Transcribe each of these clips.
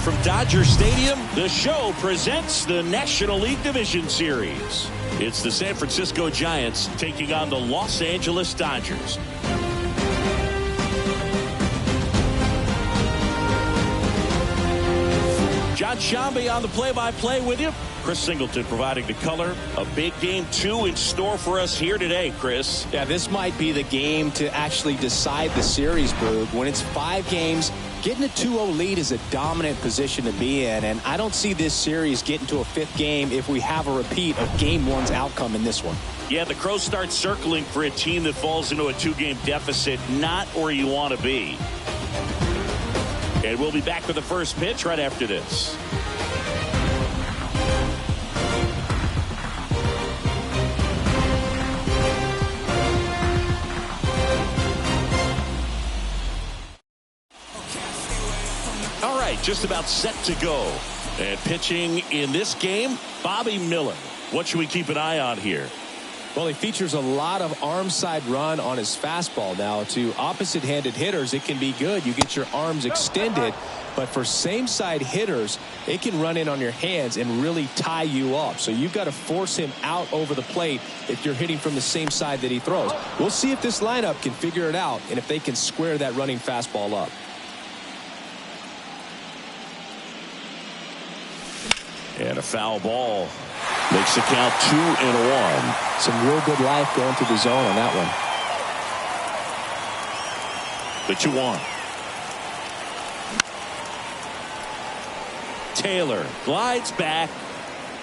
Live from Dodger Stadium, the show presents the National League Division Series. It's the San Francisco Giants taking on the Los Angeles Dodgers. John Shambi on the play-by-play with you. Chris Singleton providing the color. A big game 2 in store for us here today, Chris. Yeah, this might be the game to actually decide the series, Boog. When it's 5 games, getting a 2-0 lead is a dominant position to be in, and I don't see this series getting to a 5th game if we have a repeat of Game 1's outcome in this one. Yeah, the Crows start circling for a team that falls into a 2-game deficit, not where you want to be. And we'll be back with the first pitch right after this. All right, just about set to go. And pitching in this game, Bobby Miller. What should we keep an eye on here? Well, he features a lot of arm side run on his fastball. Now, to opposite-handed hitters, it can be good. You get your arms extended. But for same-side hitters, it can run in on your hands and really tie you up. So you've got to force him out over the plate if you're hitting from the same side that he throws. We'll see if this lineup can figure it out and if they can square that running fastball up. And a foul ball. Makes the count 2-1. Some real good life going to the zone on that one. The 2-1. Taylor glides back,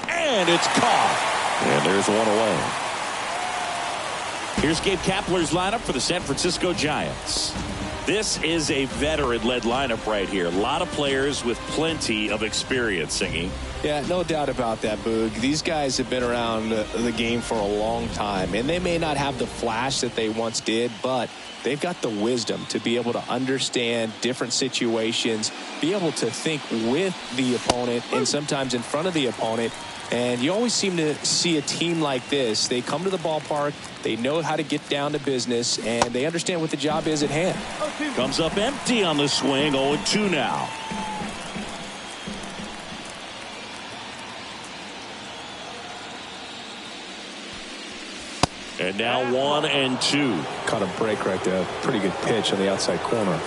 and it's caught. And there's one away. Here's Gabe Kapler's lineup for the San Francisco Giants. This is a veteran-led lineup right here. A lot of players with plenty of experience, Singy. Yeah, no doubt about that, Boog. These guys have been around the game for a long time, and they may not have the flash that they once did, but they've got the wisdom to be able to understand different situations, be able to think with the opponent and sometimes in front of the opponent. And you always seem to see a team like this. They come to the ballpark, they know how to get down to business, and they understand what the job is at hand. Comes up empty on the swing, 0-2 now. And now 1-2. Caught a break right there. Pretty good pitch on the outside corner.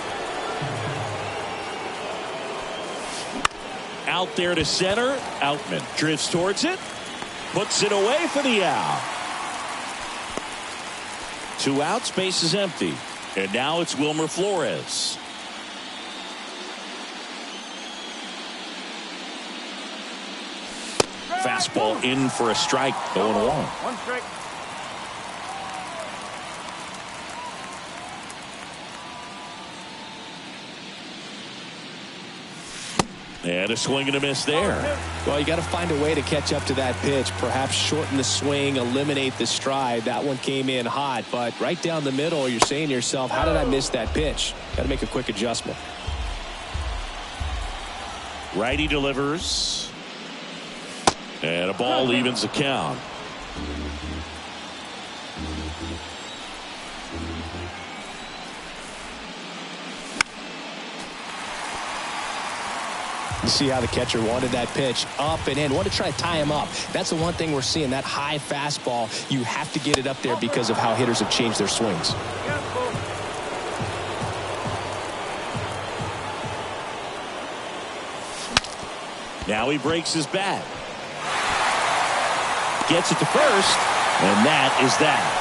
Out there to center. Outman drifts towards it. Puts it away for the out. 2 outs. Base is empty. And now it's Wilmer Flores. Fastball in for a strike. 0-1. 1 strike. And a swing and a miss there. Well, you got to find a way to catch up to that pitch. Perhaps shorten the swing, eliminate the stride. That one came in hot, but right down the middle, you're saying to yourself, how did I miss that pitch? Got to make a quick adjustment. Righty delivers. And a ball evens the count. You see how the catcher wanted that pitch up and in. Want to try to tie him up. That's the one thing we're seeing, that high fastball. You have to get it up there because of how hitters have changed their swings. Now he breaks his bat. Gets it to first, and that is that.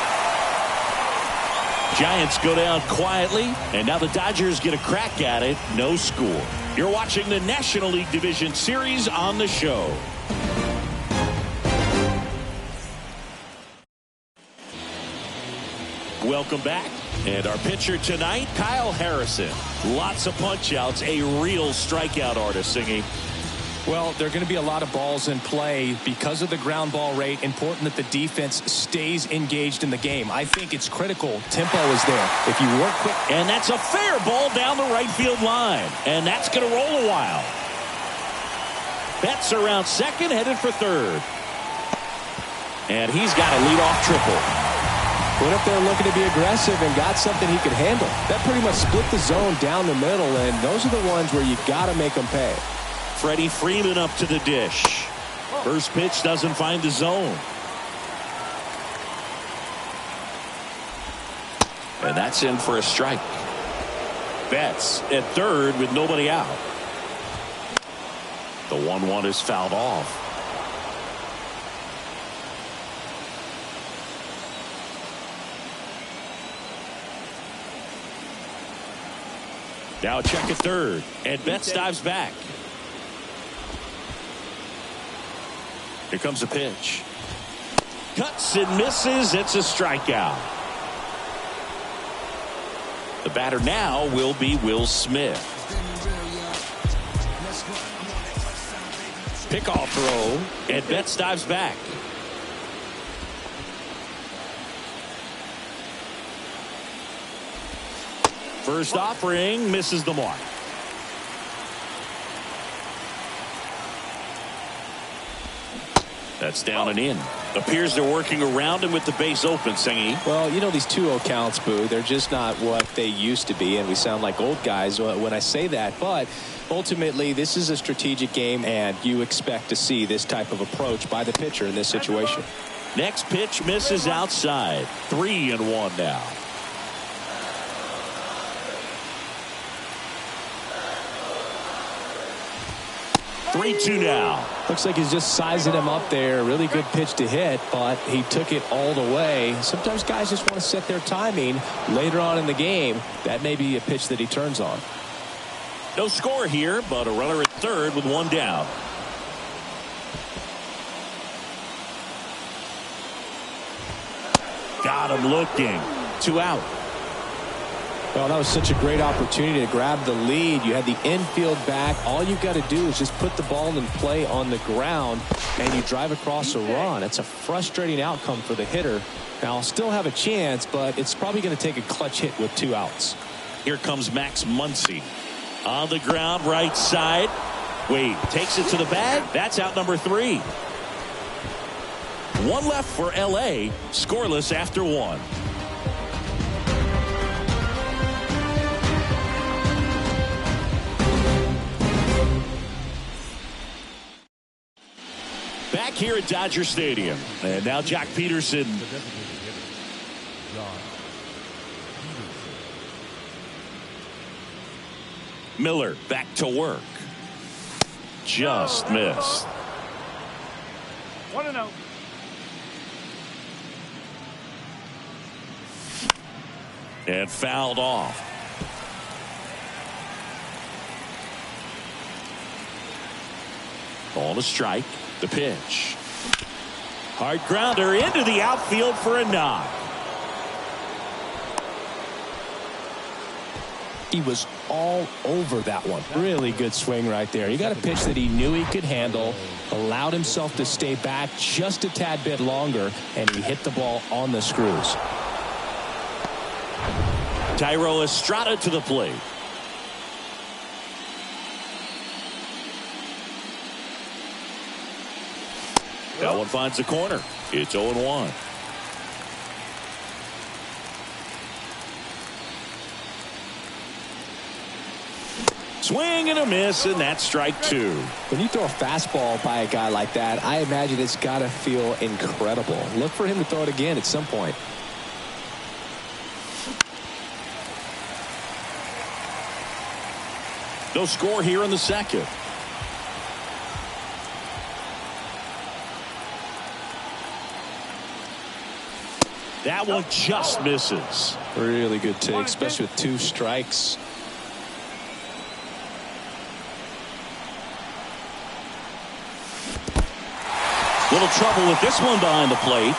Giants go down quietly, and now the Dodgers get a crack at it. No score. You're watching the National League Division Series on the show. Welcome back. And our pitcher tonight, Kyle Harrison. Lots of punch-outs, a real strikeout artist, Singy. Well, there are going to be a lot of balls in play because of the ground ball rate. Important that the defense stays engaged in the game. I think it's critical. Tempo is there. If you work quick. And that's a fair ball down the right field line. And that's going to roll a while. Betts around second, headed for third. And he's got a leadoff triple. Went up there looking to be aggressive and got something he could handle. That pretty much split the zone down the middle, and those are the ones where you got to make them pay. Freddie Freeman up to the dish. First pitch doesn't find the zone. And that's in for a strike. Betts at third with nobody out. The 1-1 is fouled off. Now a check at third, and Betts dives back. Here comes a pitch. Cuts and misses. It's a strikeout. The batter now will be Will Smith. Pickoff throw, and Betts dives back. First offering misses the mark. That's down and in. Appears they're working around him with the base open, Singy. Well, you know, these 2-0 counts, Boo, they're just not what they used to be, and we sound like old guys when I say that. But ultimately, this is a strategic game, and you expect to see this type of approach by the pitcher in this situation. Next pitch misses outside. 3-1 now. 3-2 now. Looks like he's just sizing him up there. Really good pitch to hit, but he took it all the way. Sometimes guys just want to set their timing later on in the game. That may be a pitch that he turns on. No score here, but a runner at third with one down. Got him looking. 2 out. Well, that was such a great opportunity to grab the lead. You had the infield back. All you've got to do is just put the ball in play on the ground, and you drive across a run. It's a frustrating outcome for the hitter. Now, I'll still have a chance, but it's probably going to take a clutch hit with 2 outs. Here comes Max Muncy. On the ground, right side. Wade takes it to the bag. That's out number 3. 1 left for L.A. Scoreless after 1. Back here at Dodger Stadium. And now Joc Pederson. Miller back to work. Just missed. 1-0. And fouled off. Ball to strike. The pitch. Hard grounder into the outfield for a knock. He was all over that one. Really good swing right there. He got a pitch that he knew he could handle, allowed himself to stay back just a tad bit longer, and he hit the ball on the screws. Thairo Estrada to the plate. That one finds the corner. It's 0-1. Swing and a miss, and that's strike 2. When you throw a fastball by a guy like that, I imagine it's got to feel incredible. Look for him to throw it again at some point. No score here in the second. That one just misses. Really good take, especially with 2 strikes. Little trouble with this one behind the plate.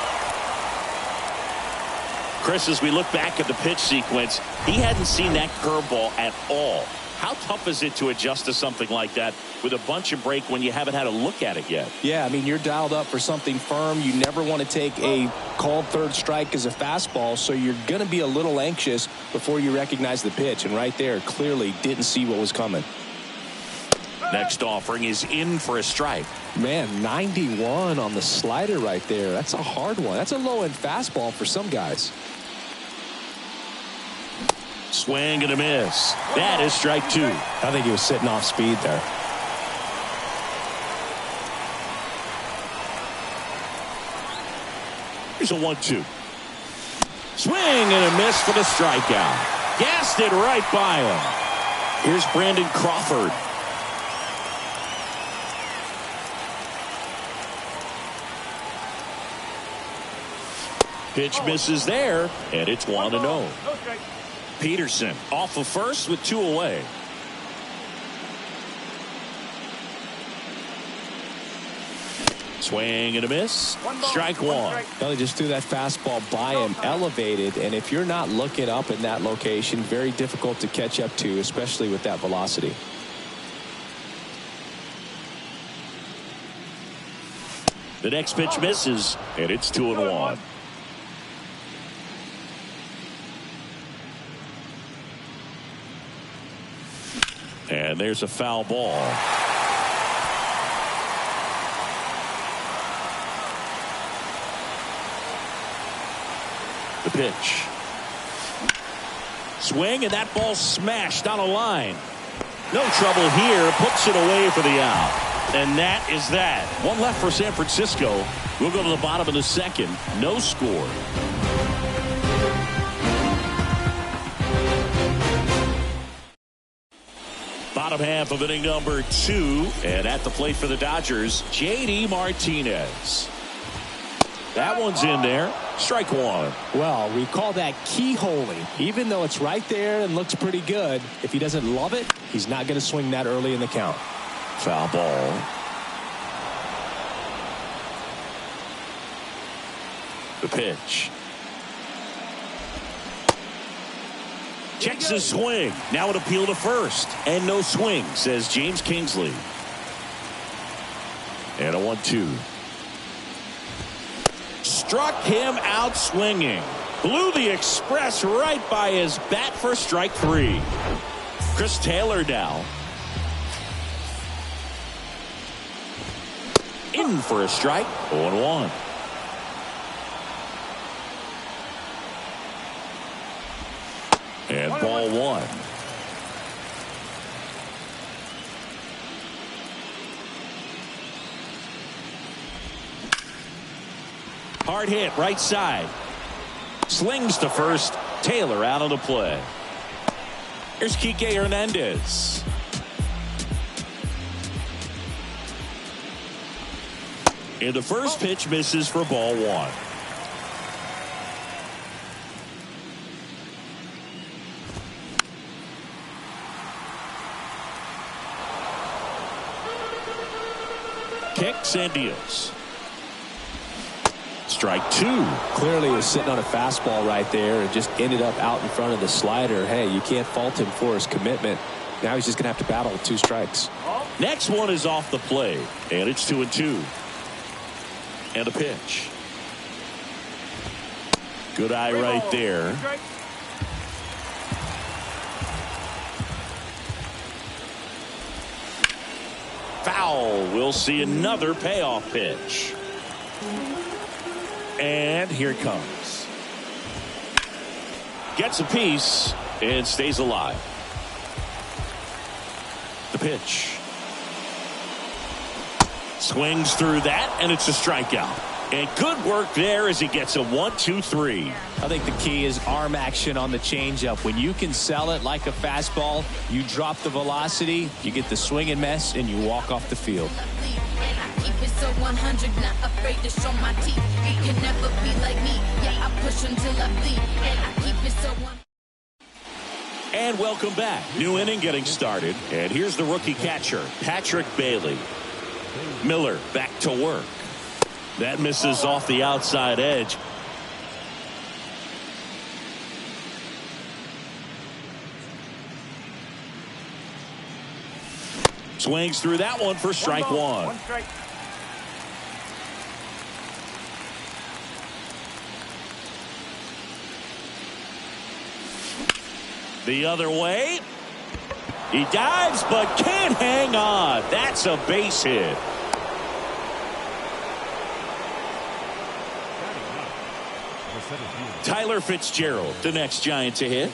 Chris, as we look back at the pitch sequence, he hadn't seen that curveball at all. How tough is it to adjust to something like that with a bunch of break when you haven't had a look at it yet? Yeah, I mean, you're dialed up for something firm. You never want to take a called third strike as a fastball, so you're going to be a little anxious before you recognize the pitch. And right there, clearly didn't see what was coming. Next offering is in for a strike. Man, 91 on the slider right there. That's a hard one. That's a low-end fastball for some guys. Swing and a miss. That is strike 2. I think he was sitting off speed there. Here's a 1-2. Swing and a miss for the strikeout. Gassed it right by him. Here's Brandon Crawford. Pitch misses there, and it's 1-0. Peterson off of first with 2 away. Swing and a miss. Strike one. Well, they just threw that fastball by him, elevated, and if you're not looking up in that location, very difficult to catch up to, especially with that velocity. The next pitch misses, and it's 2-1. And there's a foul ball. The pitch. Swing, and that ball smashed on a line. No trouble here. Puts it away for the out. And that is that. One left for San Francisco. We'll go to the bottom of the second. No score. Bottom half of inning number 2. And at the plate for the Dodgers, J.D. Martinez. That one's in there. Strike one. Well, we call that keyholing. Even though it's right there and looks pretty good, if he doesn't love it, he's not going to swing that early in the count. Foul ball. The pitch. Checks his swing. Now an appeal to first. And no swing, says James Kingsley. And a 1-2. Struck him out swinging. Blew the express right by his bat for strike 3. Chris Taylor now. In for a strike. 0-1. And ball 1. Hard hit right side. Slings to first. Taylor out of the play. Here's Kike Hernandez. And the first pitch misses for ball 1. Kicks and deals. Strike 2. Clearly was sitting on a fastball right there and just ended up out in front of the slider. Hey, you can't fault him for his commitment. Now he's just going to have to battle with 2 strikes. Next one is off the plate, and it's 2-2. And a pitch. Good eye right there. Foul. We'll see another payoff pitch. And here it comes. Gets a piece and stays alive. The pitch. Swings through that, and it's a strikeout. And good work there as he gets a 1-2-3. I think the key is arm action on the changeup. When you can sell it like a fastball, you drop the velocity, you get the swing and miss, and you walk off the field. So 100, not afraid to show my teeth. It can never be like me. Yeah, I push until I bleed. And I keep it so 100. And welcome back. New inning getting started. And here's the rookie catcher, Patrick Bailey. Miller back to work. That misses off the outside edge. Swings through that one for strike 1. The other way. He dives but can't hang on. That's a base hit. Tyler Fitzgerald, the next Giant to hit.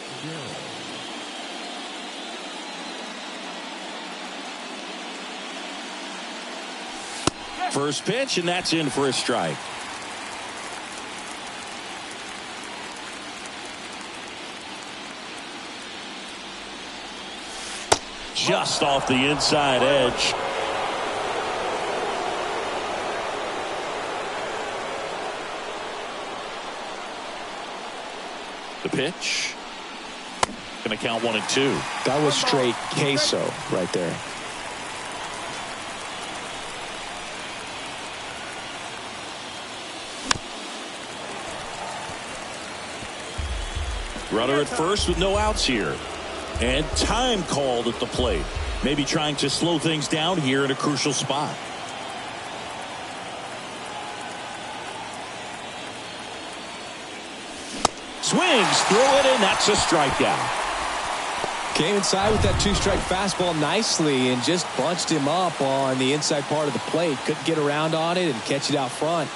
First pitch, and that's in for a strike. just off the inside edge. The pitch. Going to count 1-2. That was straight queso right there. Runner at first with no outs here. And time called at the plate. Maybe trying to slow things down here in a crucial spot. Swings through it, and that's a strikeout. Came inside with that two-strike fastball nicely and just bunched him up on the inside part of the plate. Couldn't get around on it and catch it out front.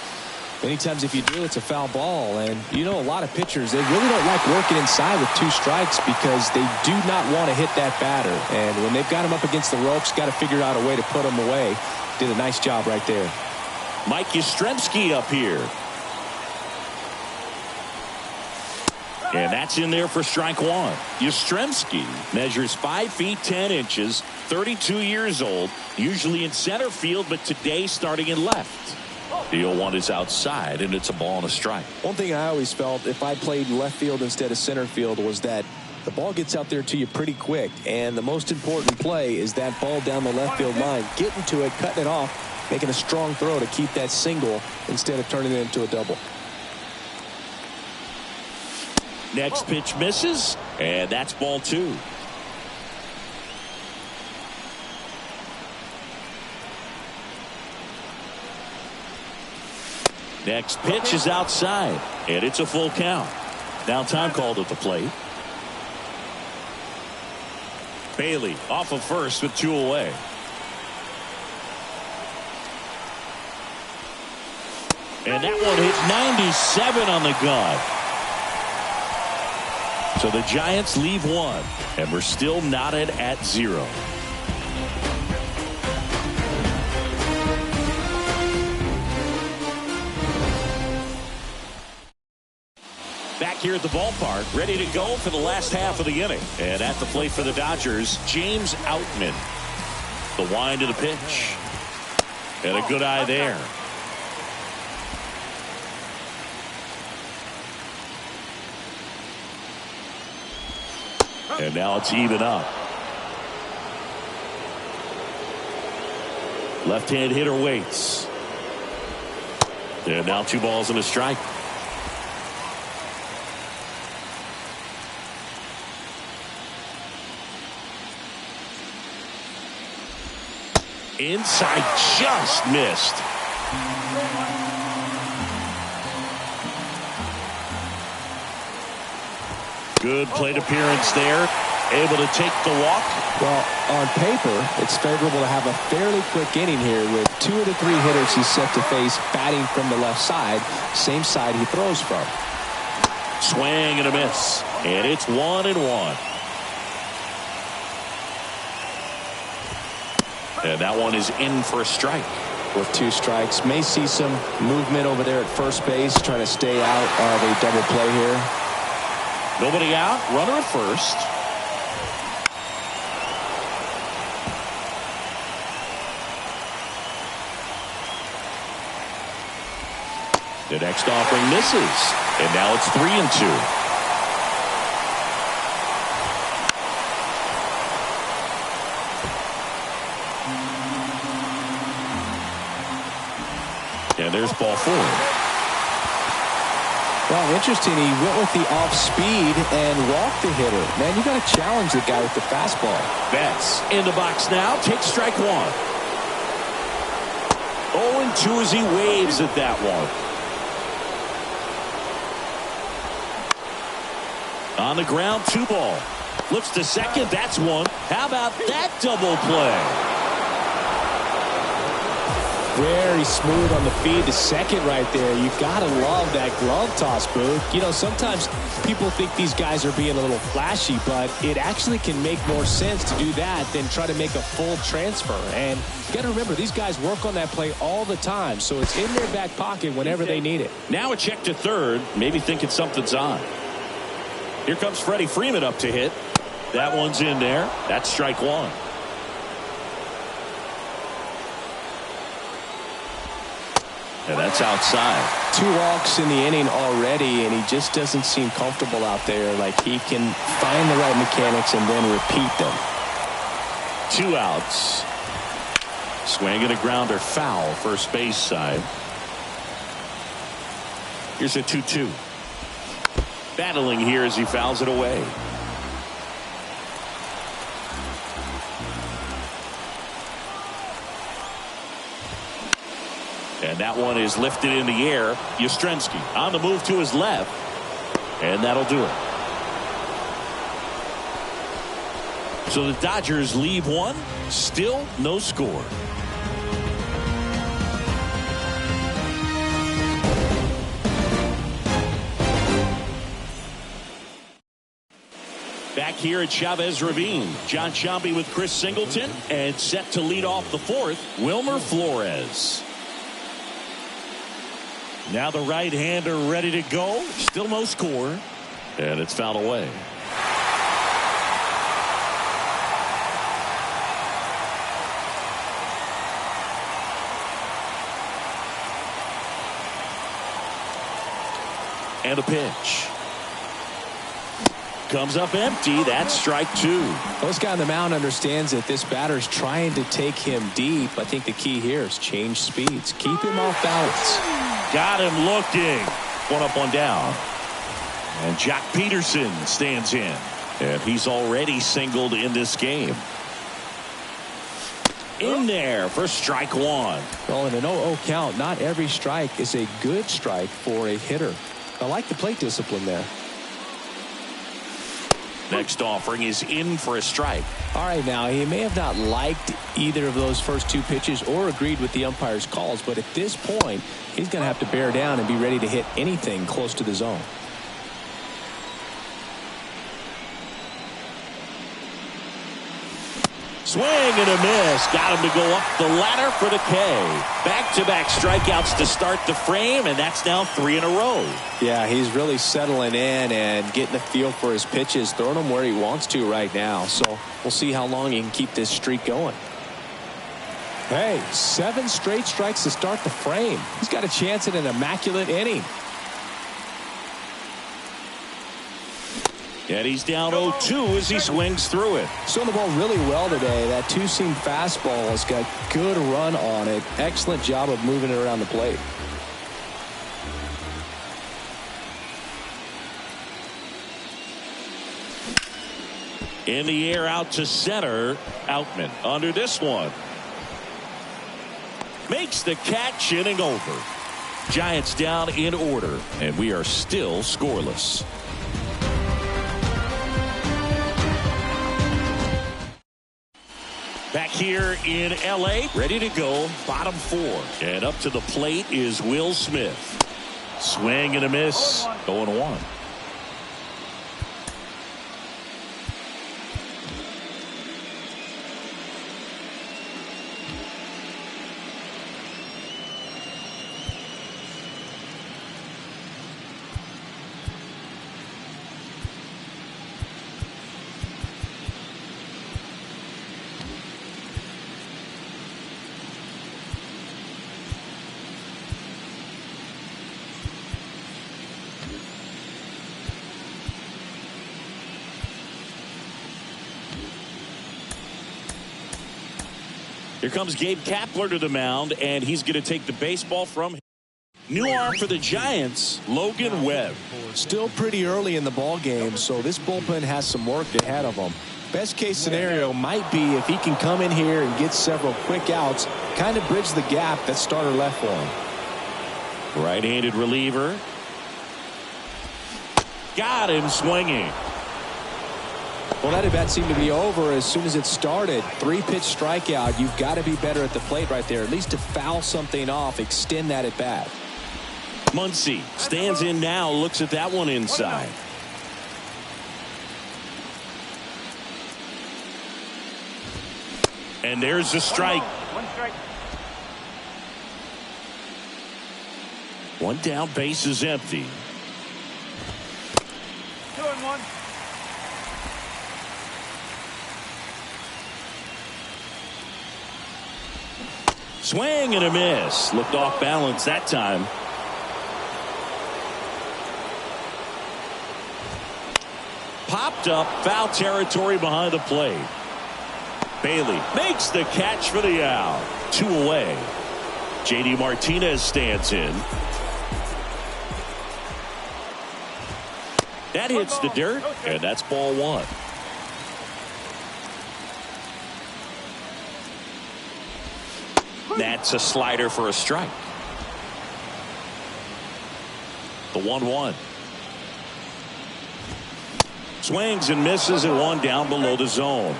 Many times if you do, it's a foul ball. And you know, a lot of pitchers, they really don't like working inside with two strikes because they do not want to hit that batter. And when they've got him up against the ropes, got to figure out a way to put him away. Did a nice job right there. Mike Yastrzemski up here. And that's in there for strike one. Yastrzemski measures 5 feet 10 inches, 32 years old, usually in center field, but today starting in left. The 0-1 is outside, and it's a ball and a strike. One thing I always felt if I played left field instead of center field was that the ball gets out there to you pretty quick, and the most important play is that ball down the left field line, getting to it, cutting it off, making a strong throw to keep that single instead of turning it into a double. Next pitch misses, and that's ball 2. Next pitch is outside, and it's a full count. Now time called at the plate. Bailey off of first with 2 away. And that one hit 97 on the gun. So the Giants leave 1, and we're still knotted at 0. Back here at the ballpark, ready to go for the last half of the inning. And at the plate for the Dodgers, James Outman. The wind to the pitch. And a good eye there. And now it's even up. Left-hand hitter waits. And now 2 balls and a strike. Inside, just missed. Good plate appearance there. Able to take the walk. Well, on paper, it's favorable to have a fairly quick inning here with 2 of the 3 hitters he's set to face batting from the left side, same side he throws from. Swing and a miss. And it's 1-1. And that one is in for a strike. With 2 strikes. May see some movement over there at first base, trying to stay out of a double play here. Nobody out. Runner at first. The next offering misses. And now it's 3-2. And there's ball 4. Well, interesting. He went with the off speed and walked the hitter. Man, you got to challenge the guy with the fastball. Betts in the box now. Takes strike 1. 0-2 as he waves at that one. On the ground, 2 ball. Looks to second. That's 1. How about that double play? Very smooth on the feed to second right there. You gotta love that glove toss, Booth. You know, sometimes people think these guys are being a little flashy, but it actually can make more sense to do that than try to make a full transfer. And you gotta remember, these guys work on that play all the time, so it's in their back pocket whenever they need it. Now a check to third, maybe thinking something's on. Here comes Freddie Freeman up to hit. That one's in there. That's strike 1. And that's outside. 2 walks in the inning already, and he just doesn't seem comfortable out there. Like he can find the right mechanics and then repeat them. 2 outs. Swing and a grounder foul first base side. Here's a 2-2. Battling here as he fouls it away. And that one is lifted in the air. Yastrzemski on the move to his left. And that'll do it. So the Dodgers leave one. Still no score. Back here at Chavez Ravine, John Sciambi with Chris Singleton, and set to lead off the 4th, Wilmer Flores. Now the right-hander ready to go. Still no score. And it's fouled away. And a pitch. Comes up empty. That's strike 2. This guy on the mound understands that this batter's trying to take him deep. I think the key here is change speeds. Keep him off balance. Got him looking. 1 up, 1 down. And Jock Peterson stands in. And he's already singled in this game. In there for strike 1. Well, in an 0-0 count, not every strike is a good strike for a hitter. I like the plate discipline there. Next offering is in for a strike. All right, now he may have not liked either of those first 2 pitches or agreed with the umpire's calls, but at this point he's going to have to bear down and be ready to hit anything close to the zone. Swing and a miss. Got him to go up the ladder for the K. Back-to-back strikeouts to start the frame, and that's now 3 in a row. Yeah, he's really settling in and getting a feel for his pitches, throwing them where he wants to right now. So we'll see how long he can keep this streak going. Hey, 7 straight strikes to start the frame. He's got a chance at an immaculate inning. And he's down 0-2 as he swings through it. Throwing the ball really well today. That 2-seam fastball has got good run on it. Excellent job of moving it around the plate. In the air out to center. Outman under this one. Makes the catch, inning over. Giants down in order, and we are still scoreless. Back here in L.A., ready to go, bottom 4. And up to the plate is Will Smith. Swing and a miss, 0-1. Here comes Gabe Kapler to the mound, and he's going to take the baseball from him. New arm for the Giants, Logan Webb. Still pretty early in the ball game, so this bullpen has some work ahead of them. Best case scenario might be if he can come in here and get several quick outs, kind of bridge the gap that starter left for him. Right-handed reliever. Got him swinging. Well, that at bat seemed to be over as soon as it started. 3-pitch strikeout. You've got to be better at the plate right there, at least to foul something off, extend that at bat. Muncy stands in now, looks at that one inside. And there's the strike. 1 strike. 1 down, base is empty. 2-1. Swing and a miss. Looked off balance that time. Popped up, foul territory behind the plate. Bailey makes the catch for the out. 2 away. JD Martinez stands in. That hits the dirt, and that's ball 1. That's a slider for a strike. The 1-1. Swings and misses at 1 down below the zone.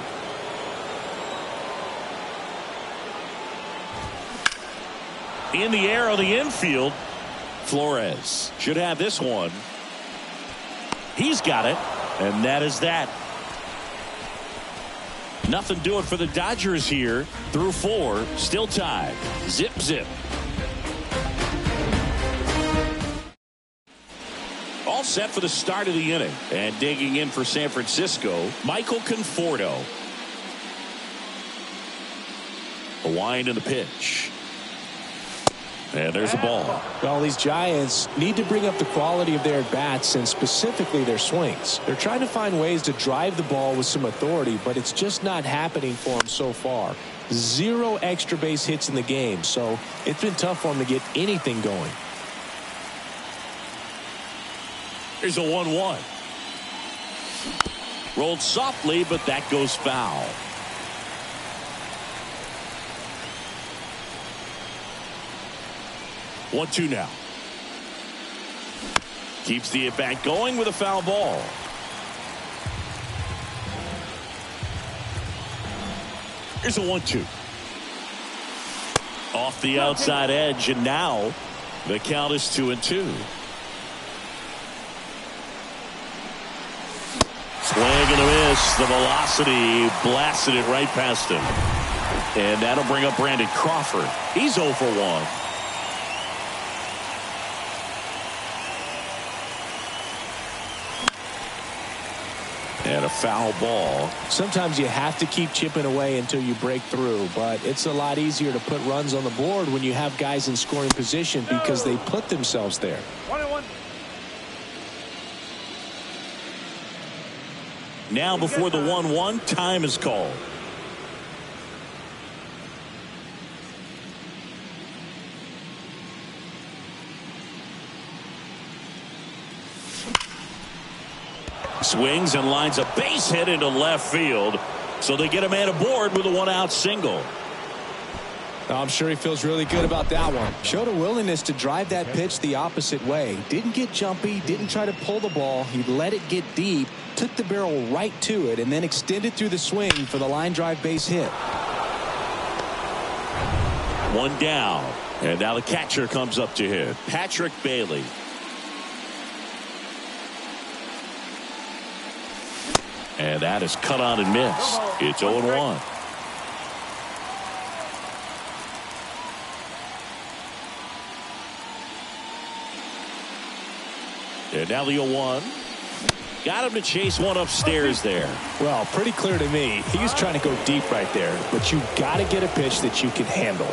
In the air on the infield. Flores should have this one. He's got it, and that is that. Nothing doing for the Dodgers here. Through 4, still tied. Zip, zip. All set for the start of the inning. And digging in for San Francisco, Michael Conforto. A wind in the pitch. And there's a ball. Well, these Giants need to bring up the quality of their at-bats and specifically their swings. They're trying to find ways to drive the ball with some authority, but it's just not happening for them so far. 0 extra base hits in the game, so it's been tough for them to get anything going. Here's a 1-1. Rolled softly, but that goes foul. One, 2 now. Keeps the at-bat going with a foul ball. Here's a 1-2. Off the outside edge, and now the count is 2-2. Swing and a miss. The velocity blasted it right past him. And that'll bring up Brandon Crawford. He's 0 for 1. And a foul ball. Sometimes you have to keep chipping away until you break through, but it's a lot easier to put runs on the board when you have guys in scoring position because they put themselves there. 1-1. Now before the 1-1, time is called. Swings and lines a base hit into left field. So they get a man aboard with a 1-out single. I'm sure he feels really good about that one. Showed a willingness to drive that pitch the opposite way. Didn't get jumpy, didn't try to pull the ball. He let it get deep, took the barrel right to it, and then extended through the swing for the line drive base hit. 1 down. And now the catcher comes up to hit. Patrick Bailey. And that is cut on and missed. It's 0-1. And now the 0-1. Got him to chase one upstairs there. Well, pretty clear to me. He's trying to go deep right there. But you got to get a pitch that you can handle.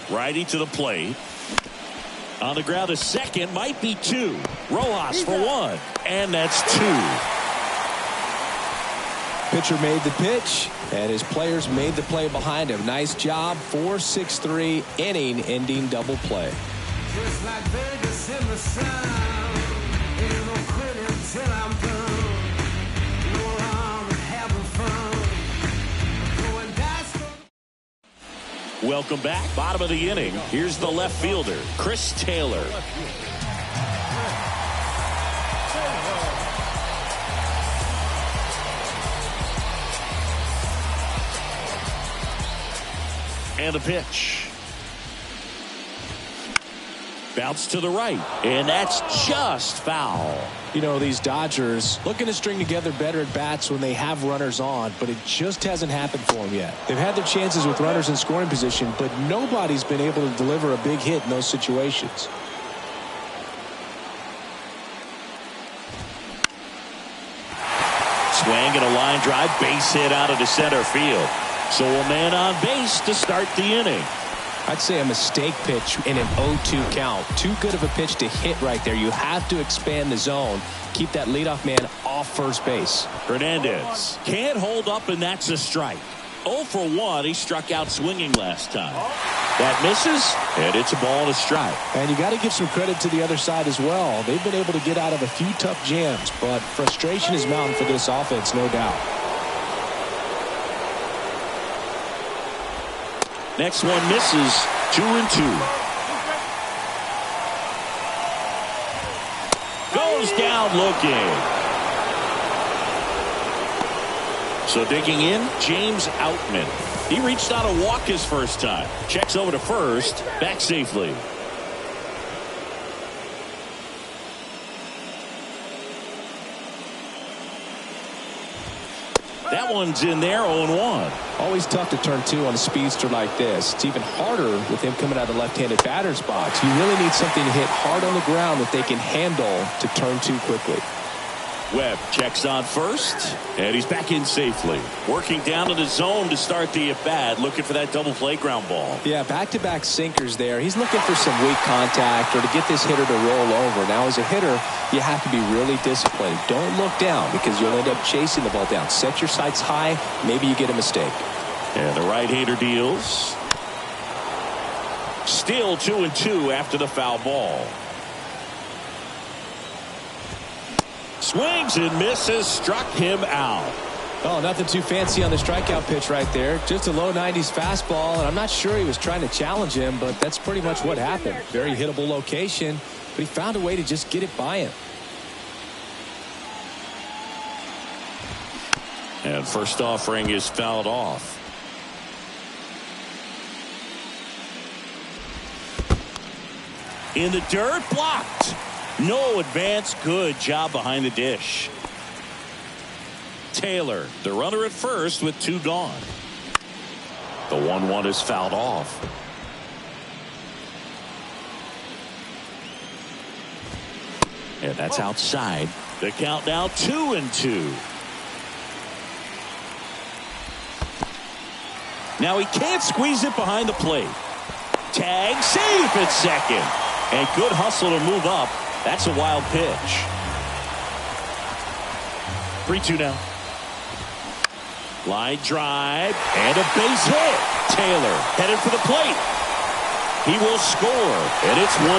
Righty to the plate. On the ground, a second, might be 2. Rojas for 1. And that's 2. Pitcher made the pitch, and his players made the play behind him. Nice job. 4-6-3 inning-ending double play. Just like Vegas in the sun, ain't no quitting till I'm done. No harm in having fun. Going dice for... Welcome back. Bottom of the inning. Here's the left fielder, Chris Taylor. And the pitch. Bounce to the right. And that's just foul. You know, these Dodgers looking to string together better at bats when they have runners on, but it just hasn't happened for them yet. They've had their chances with runners in scoring position, but nobody's been able to deliver a big hit in those situations. swing and a line drive, base hit out of the center field. So a man on base to start the inning. I'd say a mistake pitch in an 0-2 count. Too good of a pitch to hit right there. You have to expand the zone. Keep that leadoff man off first base. Hernandez can't hold up, and that's a strike. 0 for 1. He struck out swinging last time. That misses, and it's a ball and a strike. And you got to give some credit to the other side as well. They've been able to get out of a few tough jams, but frustration is mounting for this offense, no doubt. Next one misses. 2-2. Goes down looking. So digging in, James Outman. He reached out a walk his first time. Checks over to first. Back safely. That one's in there, 0-1. Always tough to turn 2 on a speedster like this. It's even harder with him coming out of the left-handed batter's box. You really need something to hit hard on the ground that they can handle to turn 2 quickly. Webb checks on first, and he's back in safely. Working down to the zone to start the at-bat, looking for that double play ground ball. Yeah, back-to-back sinkers there. He's looking for some weak contact or to get this hitter to roll over. Now, as a hitter, you have to be really disciplined. Don't look down because you'll end up chasing the ball down. Set your sights high. Maybe you get a mistake. And the right-hander deals. Still 2-2 after the foul ball. Swings and misses, struck him out. Oh, nothing too fancy on the strikeout pitch right there. Just a low 90s fastball, and I'm not sure he was trying to challenge him, but that's pretty much what happened. Very hittable location, but he found a way to just get it by him. And first offering is fouled off. In the dirt, blocked. No advance. Good job behind the dish. Taylor, the runner at first with 2 gone. The 1-1 is fouled off. And that's outside. The count now 2-2. Now he can't squeeze it behind the plate. Tag, safe at second. And good hustle to move up. That's a wild pitch. 3-2 now. Line drive and a base hit. Taylor headed for the plate. He will score, and it's 1-0.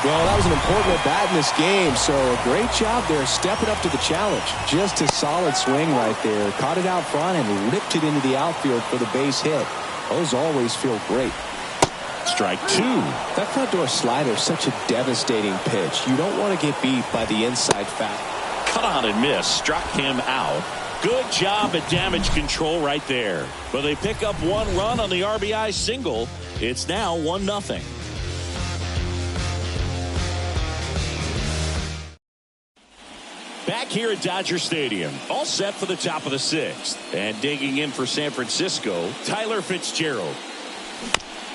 Well, that was an important at-bat in this game, so a great job there stepping up to the challenge. Just a solid swing right there. Caught it out front and ripped it into the outfield for the base hit. Those always feel great. Strike 2. That front door slider is such a devastating pitch. You don't want to get beat by the inside foul. Cut on and miss. Struck him out. Good job at damage control right there. But they pick up 1 run on the RBI single. It's now 1-0. Back here at Dodger Stadium, all set for the top of the 6th. And digging in for San Francisco, Tyler Fitzgerald.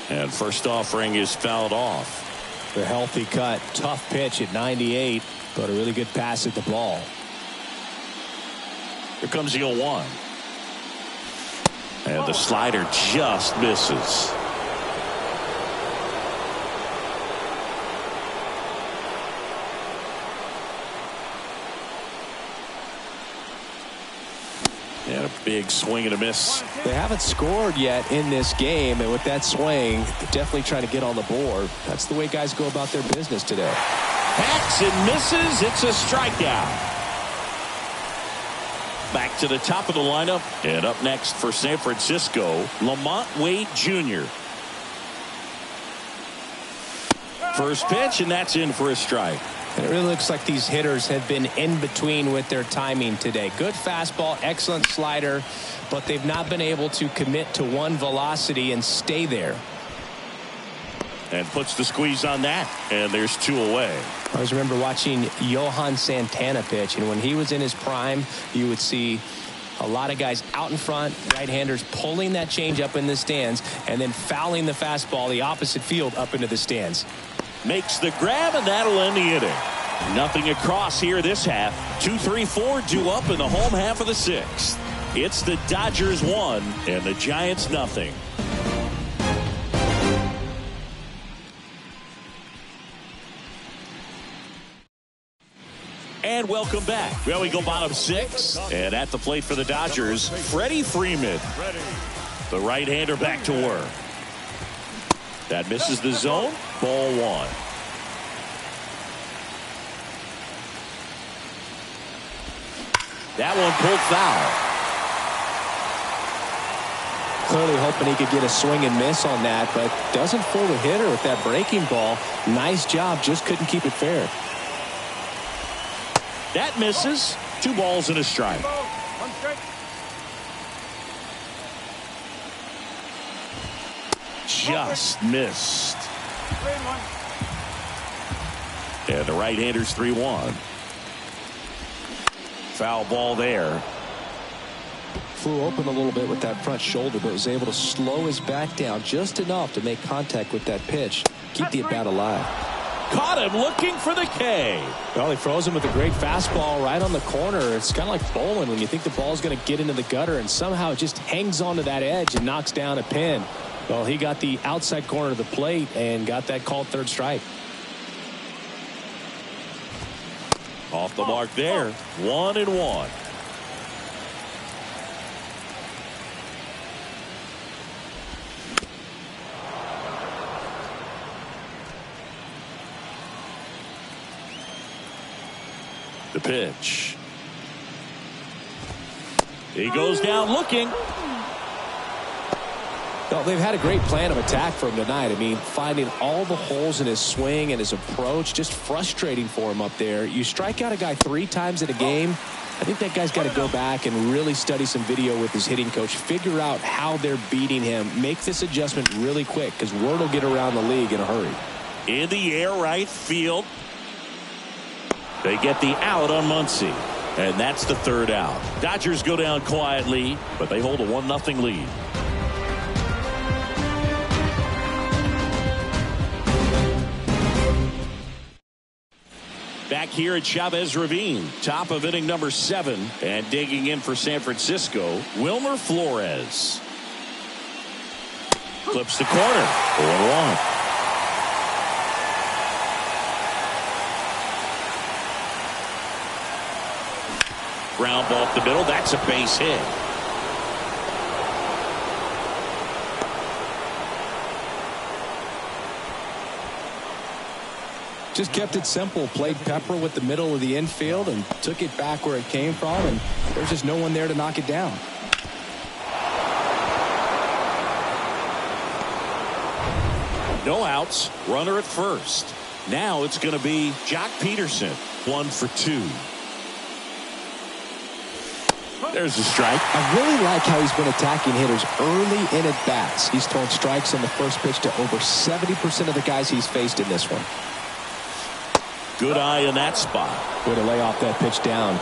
And first offering is fouled off. The healthy cut, tough pitch at 98, but a really good pass at the ball. Here comes the 0-1. And the slider just misses. And a big swing and a miss. They haven't scored yet in this game, and with that swing, they're definitely trying to get on the board. That's the way guys go about their business today. Hacks and misses. It's a strikeout. Back to the top of the lineup, and up next for San Francisco, Lamont Wade Jr. First pitch, and that's in for a strike. And it really looks like these hitters have been in between with their timing today. Good fastball, excellent slider, but they've not been able to commit to one velocity and stay there. And puts the squeeze on that, and there's 2 away. I always remember watching Johan Santana pitch, and when he was in his prime, you would see a lot of guys out in front, right-handers pulling that change up in the stands, and then fouling the fastball the opposite field up into the stands. Makes the grab, and that'll end the inning. Nothing across here this half. 2-3-4 due up in the home half of the sixth. It's the Dodgers 1 and the Giants nothing. And welcome back. Well, we go bottom six. And at the plate for the Dodgers, Freddie Freeman. The right-hander back to work. That misses the zone. Ball one. That one pulled foul. Clearly hoping he could get a swing and miss on that, but doesn't fool the hitter with that breaking ball. Nice job, just couldn't keep it fair. That misses. 2 balls and a strike. Just missed. And the right-hander's 3-1. Foul ball there. Flew open a little bit with that front shoulder, but was able to slow his back down just enough to make contact with that pitch. Keep the at-bat alive. Caught him looking for the K. Well, he froze him with a great fastball right on the corner. It's kind of like bowling when you think the ball's going to get into the gutter, and somehow it just hangs onto that edge and knocks down a pin. Well, he got the outside corner of the plate and got that called third strike. Off the mark there. 1-1. The pitch. He goes down looking. Well, they've had a great plan of attack for him tonight. I mean, finding all the holes in his swing and his approach, just frustrating for him up there. You strike out a guy 3 times in a game. I think that guy's got to go back and really study some video with his hitting coach, figure out how they're beating him, make this adjustment really quick, because word will get around the league in a hurry. In the air, right field. They get the out on Muncy. And that's the third out. Dodgers go down quietly, but they hold a 1-0 lead. Back here at Chavez Ravine, top of inning number 7, and digging in for San Francisco, Wilmer Flores. Clips the corner. 4-1. Ground ball up the middle. That's a base hit. Just kept it simple. Played pepper with the middle of the infield and took it back where it came from, and there's just no one there to knock it down. No outs. Runner at first. Now it's going to be Jock Peterson. 1 for 2. There's a strike. I really like how he's been attacking hitters early in at bats. He's thrown strikes on the first pitch to over 70% of the guys he's faced in this one. Good eye in that spot. Way to lay off that pitch down.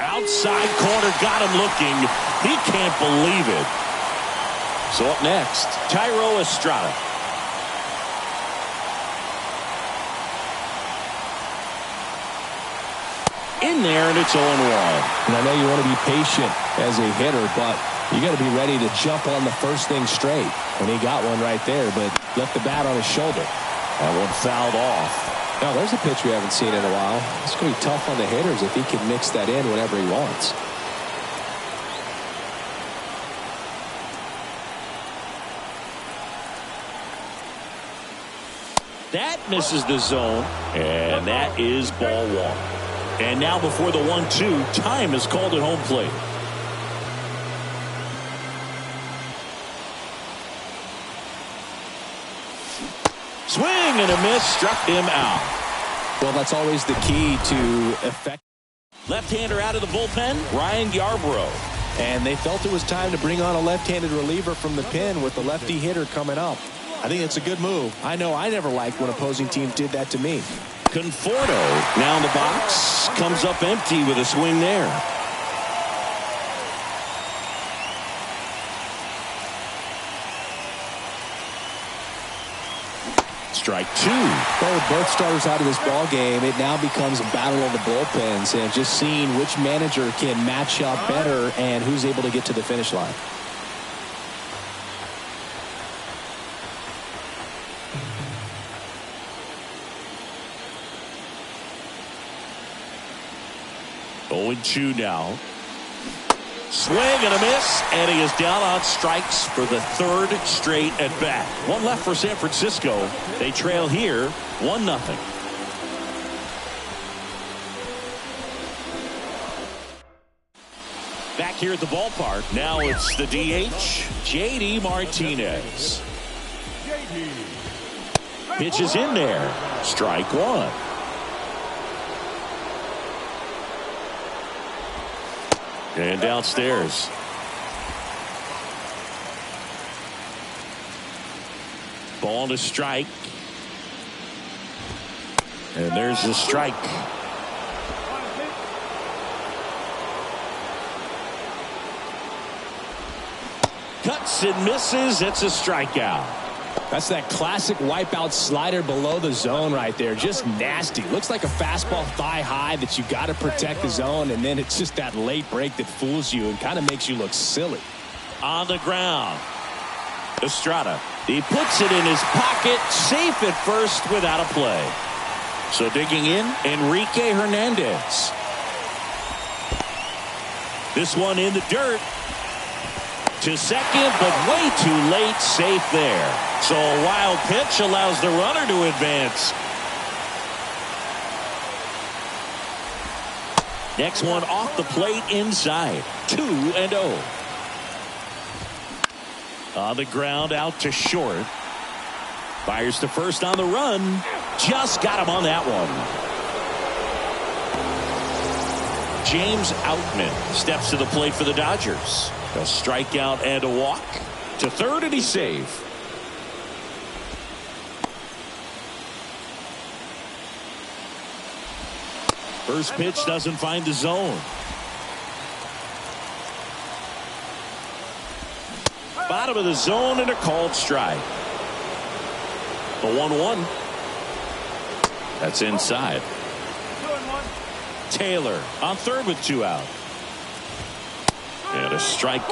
Outside corner, got him looking. He can't believe it. So up next, Thairo Estrada. In there, and it's 0-1. And I know you want to be patient as a hitter, but you got to be ready to jump on the first thing straight. And he got one right there, but left the bat on his shoulder. That one fouled off. Now, there's a pitch we haven't seen in a while. It's going to be tough on the hitters if he can mix that in whenever he wants. That misses the zone, and that is ball 1. And now before the 1-2, time is called at home plate. Swing and a miss, struck him out. Well, that's always the key to effect. Left-hander out of the bullpen, Ryan Yarbrough. And they felt it was time to bring on a left-handed reliever from the pen with the lefty hitter coming up. I think it's a good move. I know I never liked when opposing teams did that to me. Conforto now in the box. Comes up empty with a swing there. Strike two. Well, with both starters out of this ball game, it now becomes a battle of the bullpens and just seeing which manager can match up better and who's able to get to the finish line. Oh, 2 now. Swing and a miss, and he is down on strikes for the 3rd straight at bat. One left for San Francisco. They trail here 1-0. Back here at the ballpark, now it's the DH, JD Martinez. Pitch is in there. Strike one. And downstairs. Ball to strike. And there's the strike. Cuts and misses. It's a strikeout. That's that classic wipeout slider below the zone right there. Just nasty. Looks like a fastball thigh high that you got to protect the zone, and then it's just that late break that fools you and kind of makes you look silly. On the ground. Estrada. He puts it in his pocket, safe at first without a play. So digging in, Enrique Hernandez. This one in the dirt. To second, but way too late, safe there. So a wild pitch allows the runner to advance. Next one off the plate inside. 2-0. On the ground out to short. Fires to first on the run. Just got him on that one. James Outman steps to the plate for the Dodgers. A strikeout and a walk. To third, and he's safe. First pitch doesn't find the zone. Bottom of the zone and a called strike. The 1-1. That's inside. Taylor on third with 2 out. And a strike.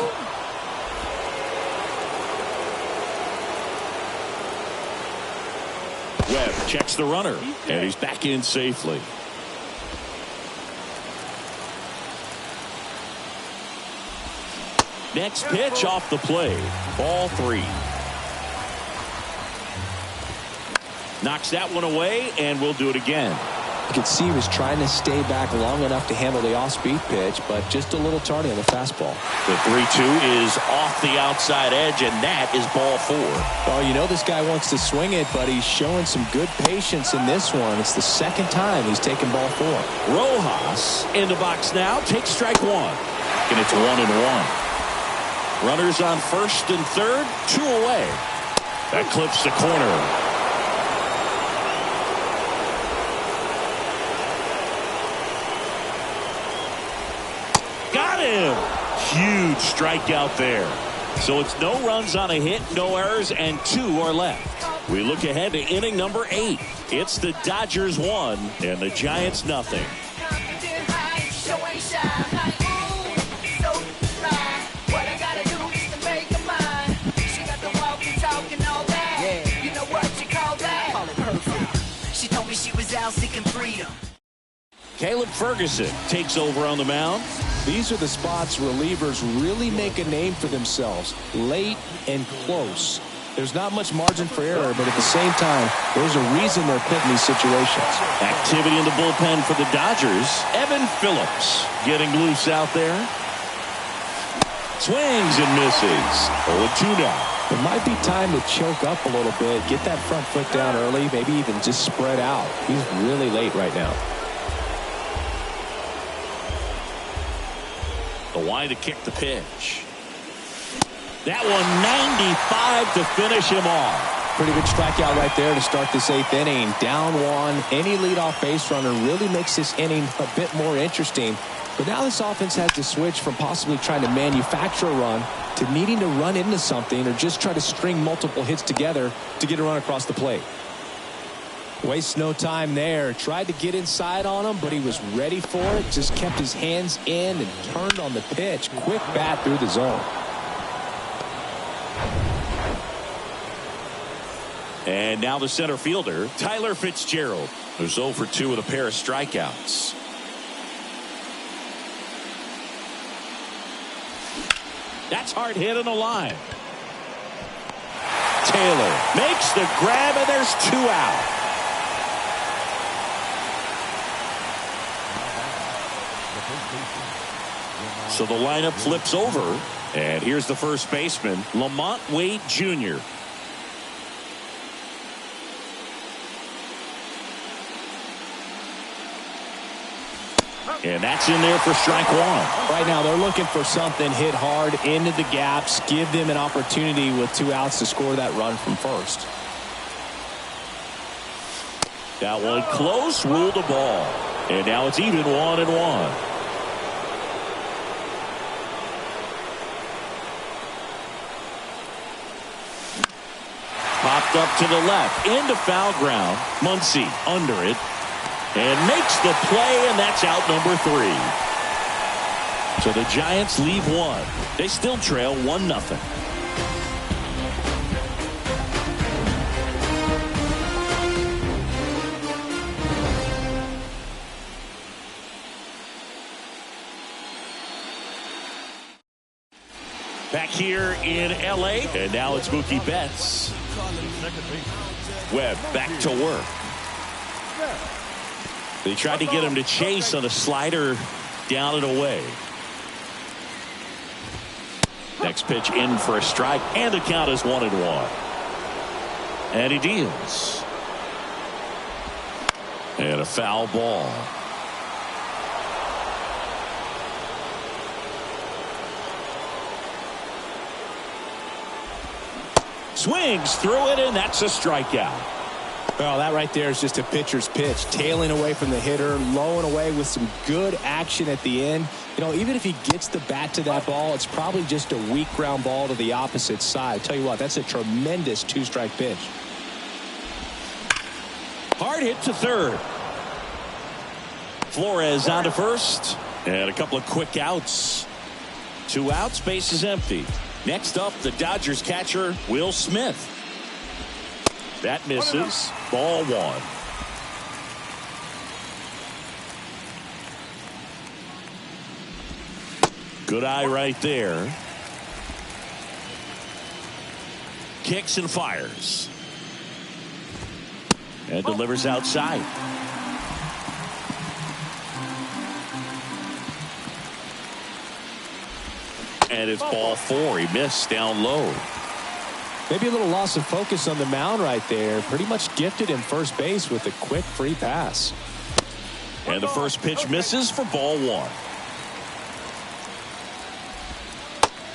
Webb checks the runner, and he's back in safely. Next pitch off the plate. Ball 3. Knocks that one away, and we'll do it again. You could see he was trying to stay back long enough to handle the off-speed pitch, but just a little tardy on the fastball. The 3-2 is off the outside edge, and that is ball 4. Well, you know this guy wants to swing it, but he's showing some good patience in this one. It's the second time he's taken ball 4. Rojas in the box now, takes strike 1. And it's 1-1. Runners on first and third, 2 away. That clips the corner. Huge strikeout there. So it's no runs on a hit, no errors, and 2 are left. We look ahead to inning number 8. It's the Dodgers 1 and the Giants nothing. She told me she was out seeking freedom. Caleb Ferguson takes over on the mound. These are the spots relievers really make a name for themselves. Late and close. There's not much margin for error, but at the same time, there's a reason they're put in these situations. Activity in the bullpen for the Dodgers. Evan Phillips getting loose out there. Swings and misses. 0-2 now. It might be time to choke up a little bit, get that front foot down early, maybe even just spread out. He's really late right now. The wide to kick the pitch. That one 95 to finish him off. pretty good strikeout right there to start this 8th inning. Down one. Any leadoff base runner really makes this inning a bit more interesting. But now this offense has to switch from possibly trying to manufacture a run to needing to run into something or just try to string multiple hits together to get a run across the plate. Wastes no time there. Tried to get inside on him, but he was ready for it. Just kept his hands in and turned on the pitch. Quick bat through the zone. And now the center fielder, Tyler Fitzgerald, who's 0 for 2 with a pair of strikeouts. That's hard hit on the line. Taylor makes the grab, and there's 2 out. So the lineup flips over, and here's the first baseman, Lamont Wade Jr. And that's in there for strike 1. Right now they're looking for something hit hard into the gaps, give them an opportunity with 2 outs to score that run from first. That one close, ruled a ball. And now it's even 1-1. Popped up to the left, into foul ground. Muncy under it. And makes the play, and that's out number 3. So the Giants leave 1. They still trail 1-0. Back here in L.A., and now it's Mookie Betts. Webb back to work. They tried to get him to chase on a slider down and away. Next pitch in for a strike, and the count is 1-1. And he deals. And a foul ball. Swings through it, and that's a strikeout. Well, that right there is just a pitcher's pitch. Tailing away from the hitter, low and away with some good action at the end. You know, even if he gets the bat to that ball, it's probably just a weak ground ball to the opposite side. Tell you what, that's a tremendous 2-strike pitch. Hard hit to third. Flores on to first. And a couple of quick outs. 2 outs, base is empty. Next up, the Dodgers catcher, Will Smith. That misses. Ball 1. Good eye right there. Kicks and fires. And delivers outside. And it's ball 4. He missed down low. Maybe a little loss of focus on the mound right there. Pretty much gifted him first base with a quick free pass. And the first pitch misses for ball 1.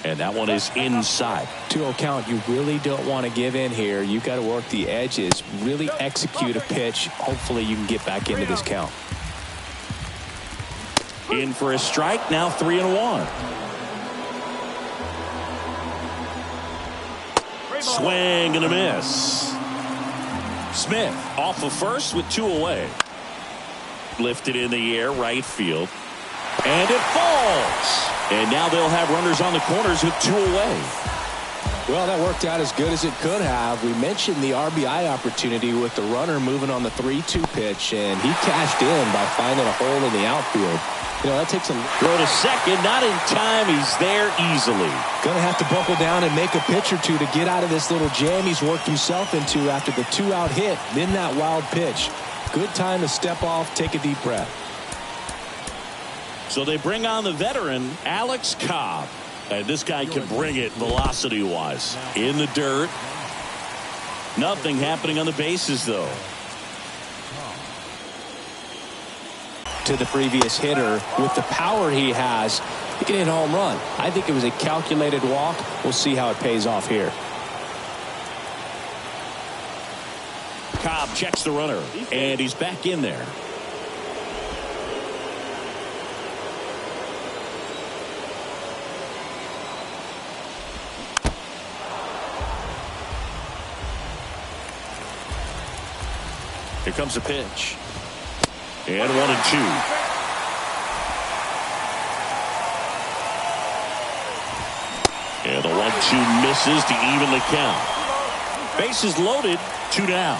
And that one is inside. 2-0 count. You really don't want to give in here. You got to work the edges. Really execute a pitch. Hopefully you can get back into this count. In for a strike. Now 3-1. Swing and a miss. Smith off of first with 2 away. Lifted in the air, right field. And it falls. And now they'll have runners on the corners with 2 away. Well, that worked out as good as it could have. We mentioned the RBI opportunity with the runner moving on the 3-2 pitch, and he cashed in by finding a hole in the outfield. You know, that takes a throw to second, not in time. He's there easily. Going to have to buckle down and make a pitch or two to get out of this little jam he's worked himself into after the 2-out hit. Then that wild pitch. Good time to step off, take a deep breath. So they bring on the veteran, Alex Cobb. And this guy can bring it velocity-wise. In the dirt. Nothing happening on the bases, though. To the previous hitter, with the power he has, he can hit a home run. I think it was a calculated walk. We'll see how it pays off here. Cobb checks the runner, and he's back in there. Here comes the pitch. And 1-2. And the 1-2 misses to even the count. Bases loaded, 2 down.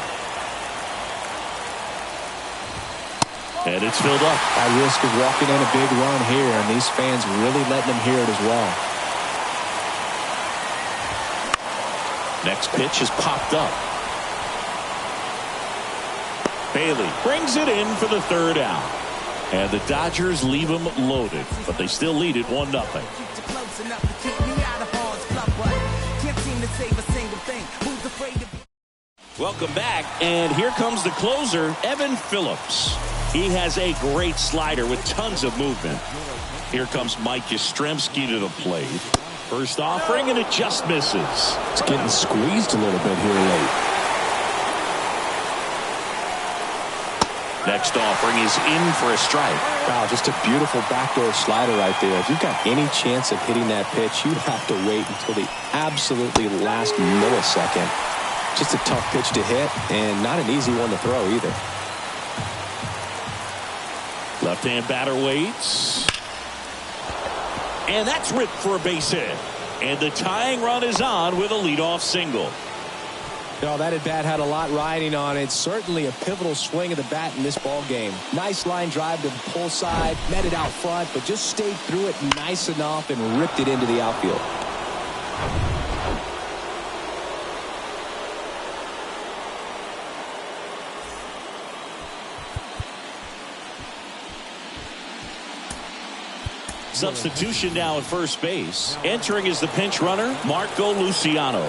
And it's filled up. At risk of walking in a big run here, and these fans really letting them hear it as well. Next pitch is popped up. Bailey brings it in for the 3rd out. And the Dodgers leave them loaded, but they still lead it 1-0. Welcome back, and here comes the closer, Evan Phillips. He has a great slider with tons of movement. Here comes Mike Yastrzemski to the plate. First offering, and it just misses. It's getting squeezed a little bit here late. Next offering is in for a strike. Wow, just a beautiful backdoor slider right there. If you've got any chance of hitting that pitch, you'd have to wait until the absolutely last millisecond. Just a tough pitch to hit, and not an easy one to throw either. Left-hand batter waits. And that's ripped for a base hit. And the tying run is on with a leadoff single. No, that at bat had a lot riding on it. Certainly a pivotal swing of the bat in this ball game. Nice line drive to the pull side, met it out front, but just stayed through it nice enough and ripped it into the outfield. Substitution now at first base. Entering is the pinch runner, Marco Luciano.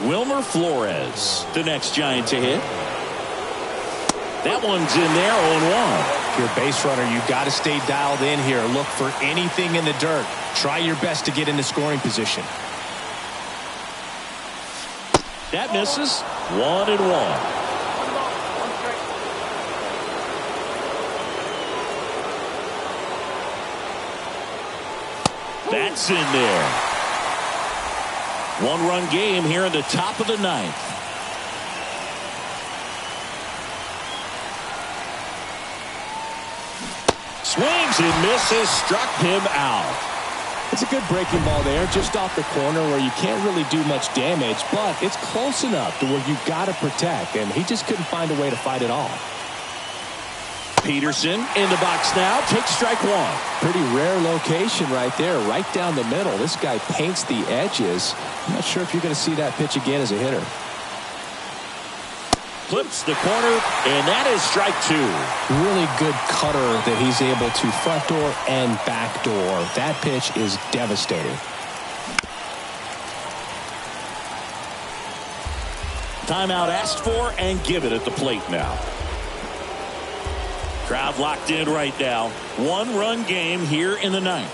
Wilmer Flores, the next Giant to hit. That one's in there, 0-1. If you're a base runner, you've got to stay dialed in here. Look for anything in the dirt. Try your best to get into scoring position. That misses. 1-1. That's in there. 1-run game here in the top of the 9th. Swings and misses, struck him out. It's a good breaking ball there, just off the corner where you can't really do much damage, but it's close enough to where you've got to protect, and he just couldn't find a way to fight it off. Peterson in the box now, takes strike 1. Pretty rare location right there, right down the middle. This guy paints the edges. I'm not sure if you're going to see that pitch again as a hitter. Clips the corner, and that is strike 2. Really good cutter that he's able to front door and back door. That pitch is devastating. Timeout asked for and given at the plate now. Crowd locked in right now. 1-run game here in the 9th.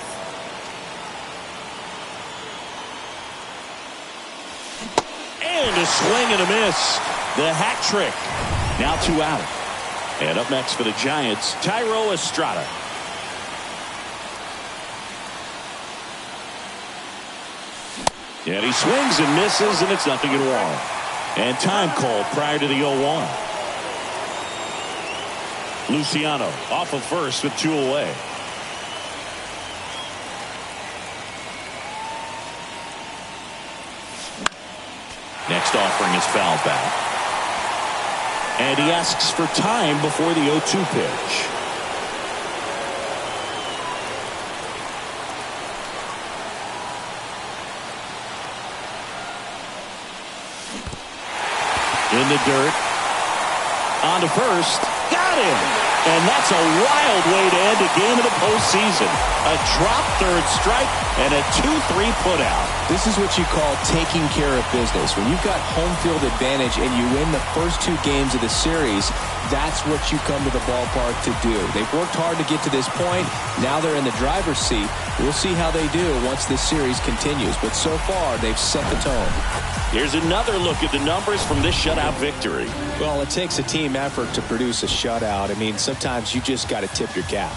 And a swing and a miss. The hat trick. Now 2 out. And up next for the Giants, Thairo Estrada. And he swings and misses, and it's 0-1. And time called prior to the 0-1. Luciano off of first with 2 away. Next offering is fouled back. And he asks for time before the 0-2 pitch. In the dirt. On to first. Got him. And that's a wild way to end a game of the postseason. A drop third strike and a 2-3 putout. This is what you call taking care of business. When you've got home field advantage and you win the first 2 games of the series, that's what you come to the ballpark to do. They've worked hard to get to this point. Now they're in the driver's seat. We'll see how they do once this series continues, but so far they've set the tone. Here's another look at the numbers from this shutout victory. Well, it takes a team effort to produce a shutout. I mean, sometimes you just got to tip your cap.